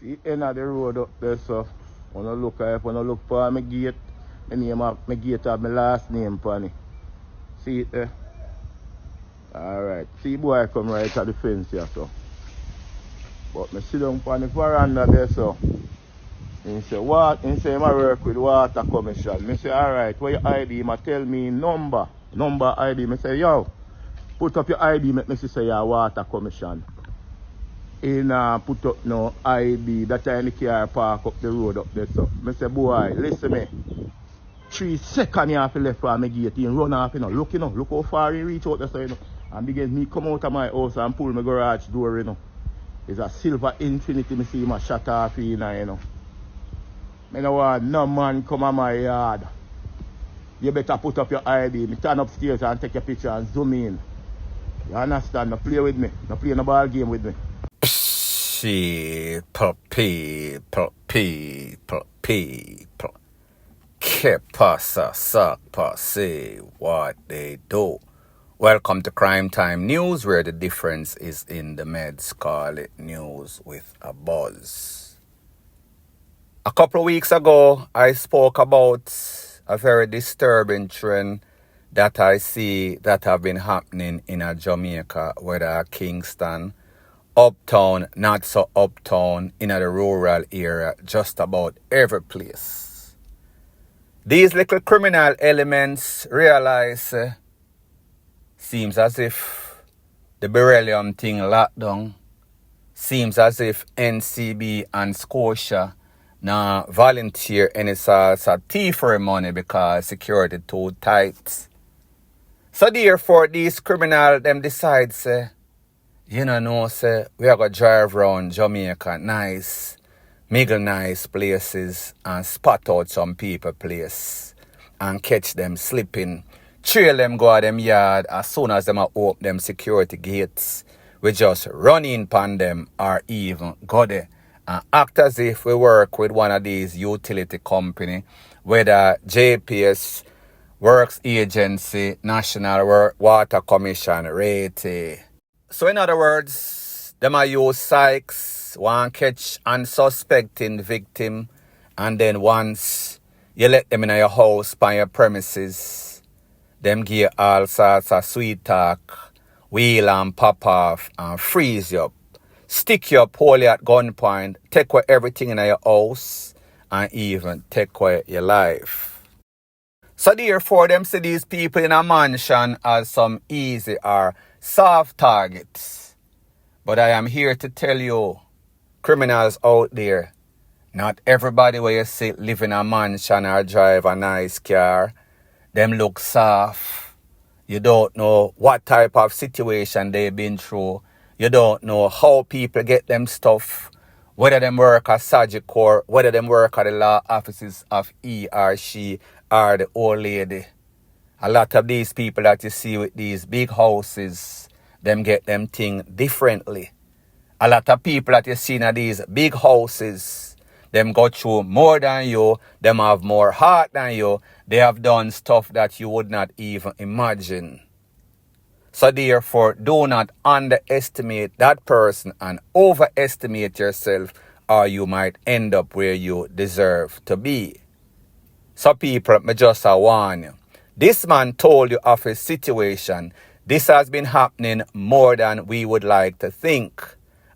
the end of the road up there, so when I look for my gate, my name of my gate have my last name on it. See it there? Alright. See boy come right at the fence here, so. But me sit down on the veranda there, so. He say, what? He say, I work with water commission. Me say, alright, what your ID? He tell me number ID. Me say, yo, put up your ID, make me see say your water commission. He put up no ID, that time the car park up the road up there, so. Me say, boy, listen me. 3 seconds you have to left from my gate, he run off, look how far he reach out there, so, and begin me come out of my house and pull my garage door, It's a silver Infinity, me see him shut off, I don't want no man come on my yard. You better put up your ID. Me turn upstairs and take a picture and zoom in. You understand? No play with me. No play no ball game with me. Puppy. Que pasa, sapa, say what they do. Welcome to Crime Time News, where the difference is in the meds. Call it news with a buzz. A couple of weeks ago, I spoke about a very disturbing trend that I see that have been happening in Jamaica, whether Kingston, uptown, not so uptown, in the rural area, just about every place. These little criminal elements realize seems as if the beryllium thing locked down, seems as if NCB and Scotia now volunteer any sorts of thievery money because security too tight. So therefore, these criminals, them decide, say, we are going to drive around Jamaica, nice places, and spot out some people place, and catch them slipping, trail them go out them yard. As soon as them open them security gates, we just run in upon them or even go there and act as if we work with one of these utility company, whether JPS, Works Agency, National Water Commission, RETRIAL. So in other words, them are use psychs, one catch unsuspecting victim, and then once you let them in your house, by your premises, them give all sorts of sweet talk, wheel and pop off, and freeze you up. Stick you up wholly at gunpoint, take away everything in your house, and even take away your life. So therefore, them see these people in a mansion as some easy or soft targets. But I am here to tell you, criminals out there, not everybody where you see live in a mansion or drive a nice car, them look soft. You don't know what type of situation they've been through. You don't know how people get them stuff, whether them work at Sagicor, whether them work at the law offices of he or she or the old lady. A lot of these people that you see with these big houses, them get them thing differently. A lot of people that you see in these big houses, them go through more than you, them have more heart than you, they have done stuff that you would not even imagine. So therefore, do not underestimate that person and overestimate yourself, or you might end up where you deserve to be. So people, me just warn you. This man told you of his situation. This has been happening more than we would like to think.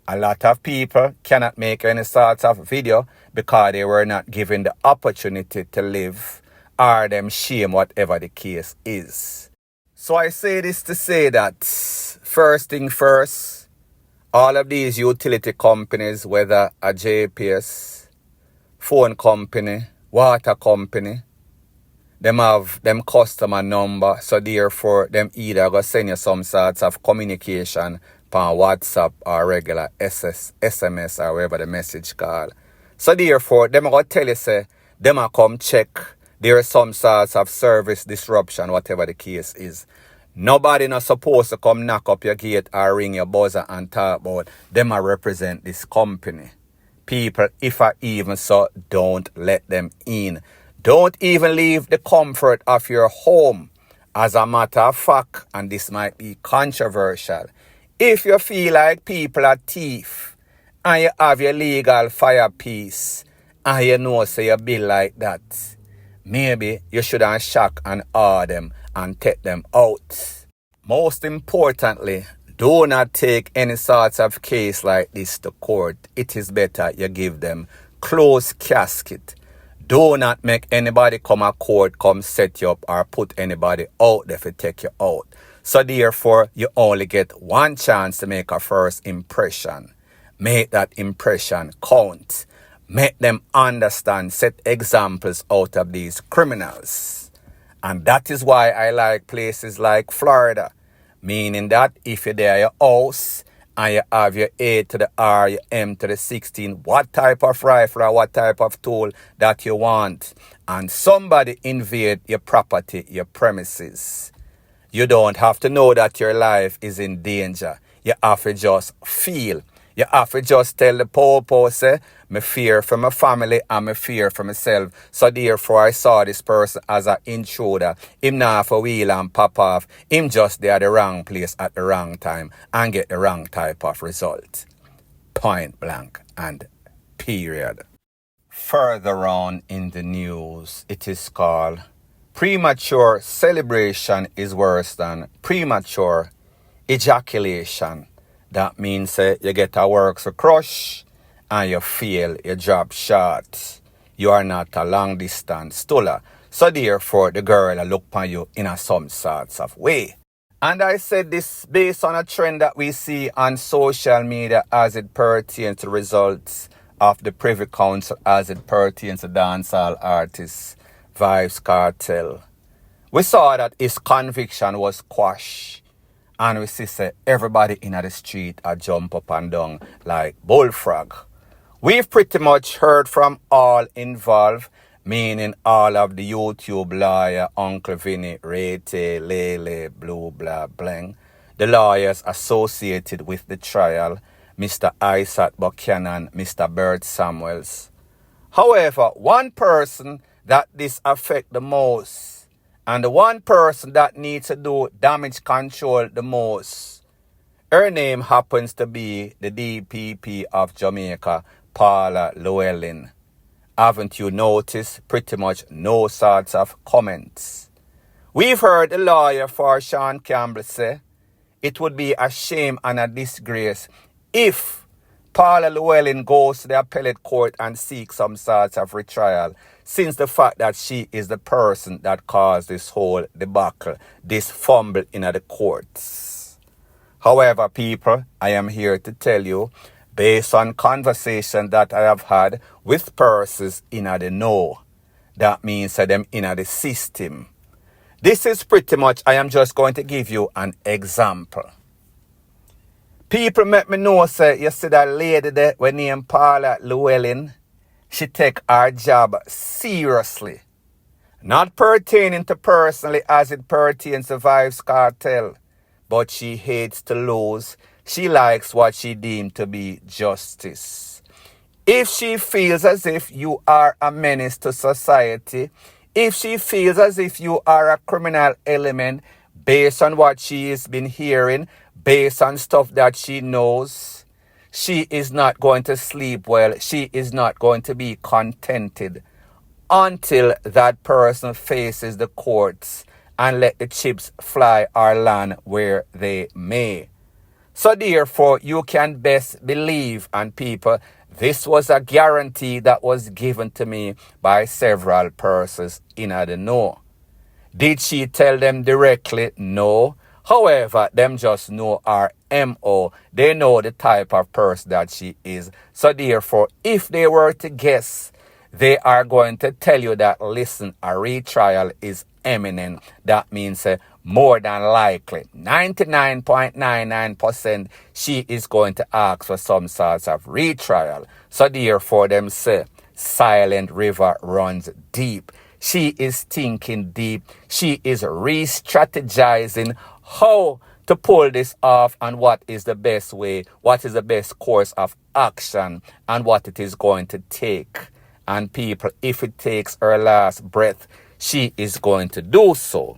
A lot of people cannot make any sorts of video because they were not given the opportunity to live, or them shame, whatever the case is. So I say this to say that, first thing first, all of these utility companies, whether a JPS, phone company, water company, them have them customer number, so therefore them either go send you some sorts of communication on WhatsApp or regular SMS or whatever the message call. So therefore, them are going to tell you, say, them are come check. There is some sorts of service disruption, whatever the case is. Nobody not supposed to come knock up your gate or ring your buzzer and talk about them are represent this company. People, if I even so, don't let them in. Don't even leave the comfort of your home. As a matter of fact, and this might be controversial, if you feel like people are thief and you have your legal fire piece, and you know say you be like that, maybe you shouldn't shock and awe them and take them out. Most importantly, do not take any sort of case like this to court. It is better you give them closed casket. Do not make anybody come to court, come set you up, or put anybody out there to take you out. So therefore, you only get one chance to make a first impression. Make that impression count. Make them understand, set examples out of these criminals. And that is why I like places like Florida. Meaning that if you're there at your house and you have your A to the R, your M to the 16, what type of rifle or what type of tool that you want, and somebody invade your property, your premises, you don't have to know that your life is in danger. You have to just feel. You have to just tell the popo, say, me fear for my family and me fear for myself. So therefore I saw this person as an intruder. Him not for wheel and pop off. Him just there at the wrong place at the wrong time and get the wrong type of result. Point blank and period. Further on in the news, it is called premature celebration is worse than premature ejaculation. That means you get a works a crush and you fail, you drop short. You are not a long distance stuller. So therefore the girl will look upon you in some sorts of way. And I said this based on a trend that we see on social media as it pertains to results of the Privy Council, as it pertains to dancehall artist Vybz Kartel. We saw that his conviction was quashed. And we see say everybody in the street a jump up and down like bullfrog. We've pretty much heard from all involved, meaning all of the YouTube lawyer, Uncle Vinny, Rete, Lele, Blue, Blah, Bling, the lawyers associated with the trial, Mr. Isaac Buchanan, Mr. Bert Samuels. However, one person that this affect the most, and the one person that needs to do damage control the most, her name happens to be the DPP of Jamaica, Paula Llewellyn. Haven't you noticed pretty much no sorts of comments? We've heard the lawyer for Sean Campbell say it would be a shame and a disgrace if Paula Llewellyn goes to the appellate court and seeks some sorts of retrial, since the fact that she is the person that caused this whole debacle, this fumble in the courts. However, people, I am here to tell you, based on conversation that I have had with persons in the know, that means that them in the system. This is pretty much, I am just going to give you an example. People make me know, say, you see that lady there, when named Paula Llewellyn, she take her job seriously. Not pertaining to personally as it pertains to Vybz Kartel, but she hates to lose. She likes what she deemed to be justice. If she feels as if you are a menace to society, if she feels as if you are a criminal element based on what she has been hearing, based on stuff that she knows, she is not going to sleep well. She is not going to be contented until that person faces the courts and let the chips fly or land where they may. So therefore, you can best believe, and people, this was a guarantee that was given to me by several persons in the know. Did she tell them directly? No. However, them just know her MO. They know the type of person that she is. So therefore, if they were to guess, they are going to tell you that, listen, a retrial is imminent. That means more than likely, 99.99%, she is going to ask for some sorts of retrial. So therefore, them say, silent river runs deep. She is thinking deep. She is re-strategizing how to pull this off and what is the best way, what is the best course of action, and what it is going to take. And people, if it takes her last breath, she is going to do so.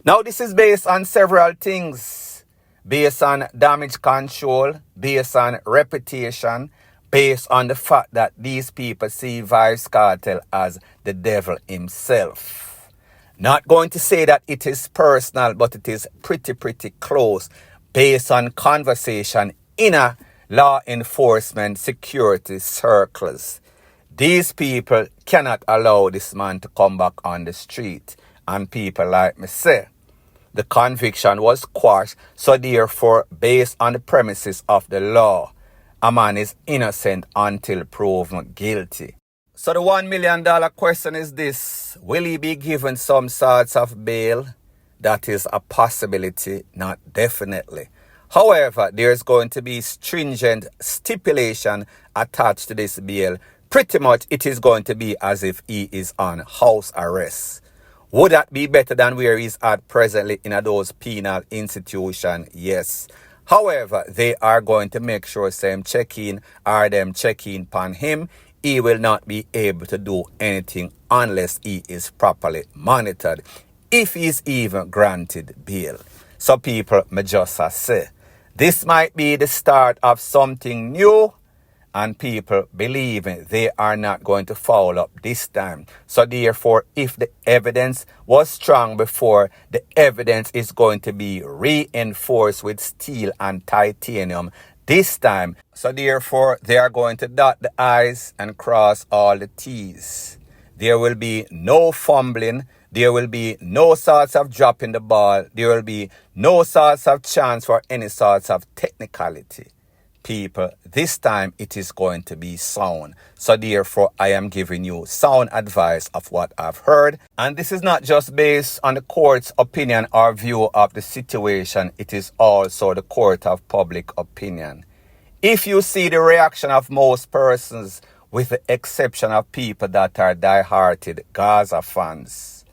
Now, this is based on several things. based on damage control, based on reputation, based on the fact that these people see Vybz Kartel as the devil himself. Not going to say that it is personal, but it is pretty close based on conversation in a law enforcement security circles. These people cannot allow this man to come back on the street. And people like me say, the conviction was quashed, so therefore, based on the premises of the law, a man is innocent until proven guilty. So the $1 million question is this: will he be given some sorts of bail? That is a possibility, not definitely. However, there's going to be stringent stipulation attached to this bail. Pretty much it is going to be as if he is on house arrest. Would that be better than where he's at presently in those penal institution? Yes. However, they are going to make sure them checking upon him. He will not be able to do anything unless he is properly monitored, if he is even granted bail. So people may just say, this might be the start of something new, and people believing they are not going to foul up this time. So therefore, if the evidence was strong before, the evidence is going to be reinforced with steel and titanium this time. So therefore, they are going to dot the I's and cross all the T's. There will be no fumbling. There will be no sorts of dropping the ball. There will be no sorts of chance for any sorts of technicality. People, this time it is going to be sound. So therefore, I am giving you sound advice of what I've heard. And this is not just based on the court's opinion or view of the situation. It is also the court of public opinion. If you see the reaction of most persons, with the exception of people that are die-hearted Gaza fans,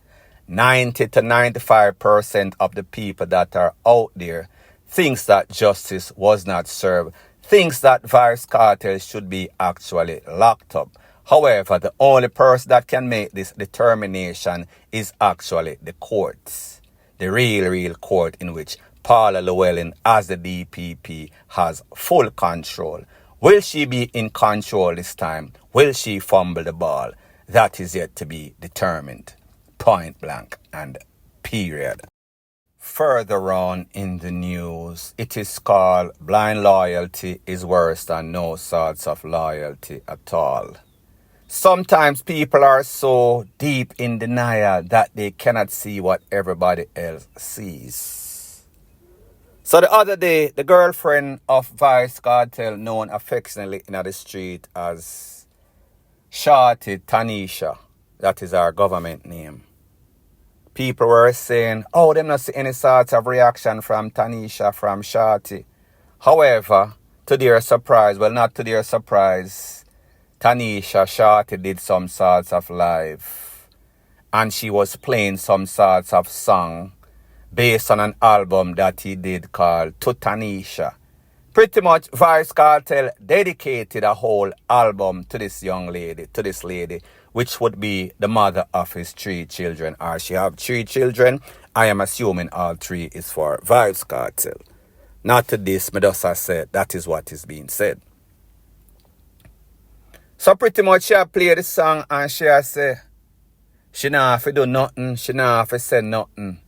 90 to 95% of the people that are out there thinks that justice was not served, thinks that Vybz Kartel should be actually locked up. However, the only person that can make this determination is actually the courts. The real court in which Paula Llewellyn, as the DPP, has full control. Will she be in control this time? Will she fumble the ball? That is yet to be determined. Point blank and period. Further on in the news, it is called blind loyalty is worse than no sorts of loyalty at all. Sometimes people are so deep in denial that they cannot see what everybody else sees. So the other day, the girlfriend of Vybz Kartel, known affectionately in the street as Shorty, Tanisha, that is our government name. People were saying, oh, them not see any sort of reaction from Tanisha, from Shorty. However, to their surprise, well, not to their surprise, Tanisha, Shorty did some sorts of live. And she was playing some sorts of song based on an album that he did called To Tanisha. Pretty much, Vybz Kartel dedicated a whole album to this young lady, to this lady, which would be the mother of his 3 children. Or she have 3 children. I am assuming all 3 is for Vybz Kartel. Not to this, Medusa said, that is what is being said. So pretty much she play the song and she say, she not have to do nothing, she not have to say nothing.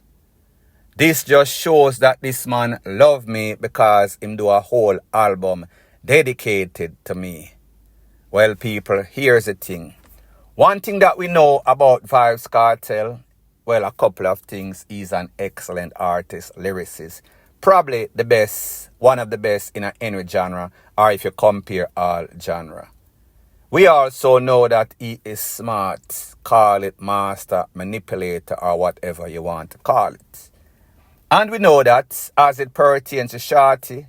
This just shows that this man love me because him do a whole album dedicated to me. Well, people, here's the thing. One thing that we know about Vybz Kartel, well, a couple of things. He's an excellent artist, lyricist. Probably the best, one of the best in any genre, or if you compare all genre. We also know that he is smart. Call it master, manipulator, or whatever you want to call it. And we know that as it pertains to Shorty,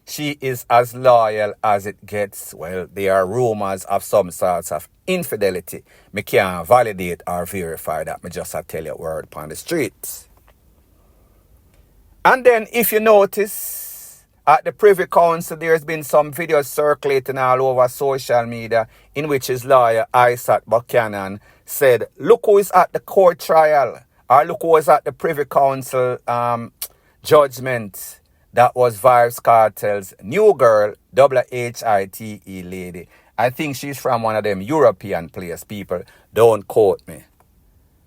she is as loyal as it gets. Well, there are rumors of some sorts of infidelity. Me can't validate or verify that. Me just tell you a word upon the streets. And then if you notice, at the Privy Council, there's been some videos circulating all over social media in which his lawyer, Isaac Buchanan, said, look who is at the court trial. Or look who was at the Privy Council judgment. That was Vybz Kartel's new girl, WHITE lady. I think she's from one of them European players. People, don't quote me.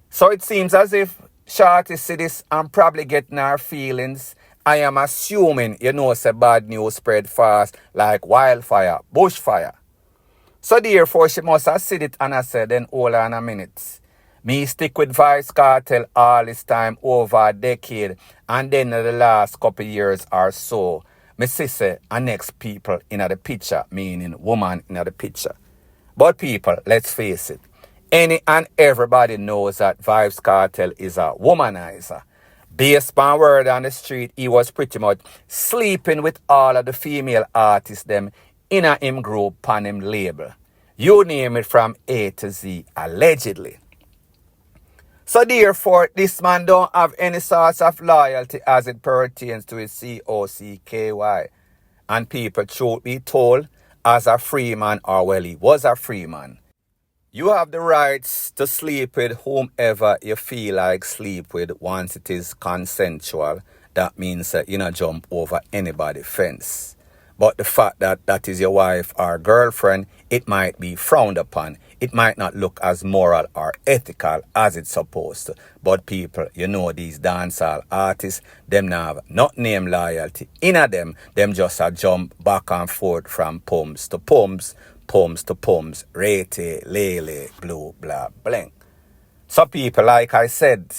So it seems as if Shorty see this and probably getting her feelings. I am assuming, say bad news spread fast like wildfire, bushfire. So therefore, she must have said it and I said, then hold on a minute. Me stick with Vybz Kartel all this time over a decade, and then in the last couple years or so, me say and next people in the picture, meaning woman in the picture. But people, let's face it, any and everybody knows that Vybz Kartel is a womanizer. Based on word on the street, he was pretty much sleeping with all of the female artists them in a him group on him label. You name it from A to Z, allegedly. So therefore, this man don't have any sort of loyalty as it pertains to his COCKY. And people, truth be told, as a free man, or well, he was a free man, you have the rights to sleep with whomever you feel like sleep with once it is consensual. That means that you don't jump over anybody's fence. But the fact that that is your wife or girlfriend, it might be frowned upon. It might not look as moral or ethical as it's supposed to. But people, these dancehall artists, them now have not name loyalty. Inna them just a jump back and forth from pumps to pumps to pumps, rete, lele, blue, blah, bling. So people, like I said,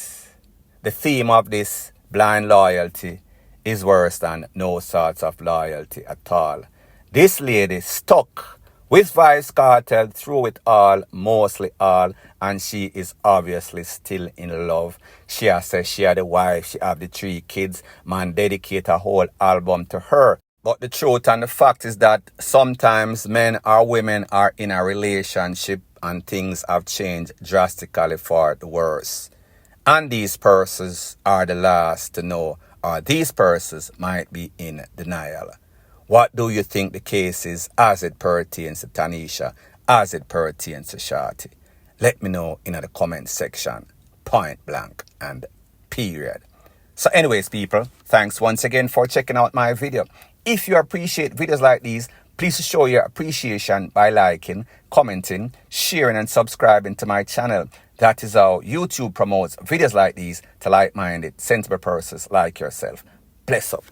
the theme of this blind loyalty is worse than no sorts of loyalty at all. This lady stuck with Vybz Kartel through it all, mostly all, and she is obviously still in love. She has said she had a wife, she have the 3 kids, man dedicate a whole album to her. But the truth and the fact is that sometimes men or women are in a relationship and things have changed drastically for the worse. And these persons are the last to know, or these persons might be in denial. What do you think the case is as it pertains to Tanisha, as it pertains to Shorty? Let me know in the comment section, point blank and period. So anyways, people, thanks once again for checking out my video. If you appreciate videos like these, please show your appreciation by liking, commenting, sharing and subscribing to my channel. That is how YouTube promotes videos like these to like-minded, sensible persons like yourself. Bless up.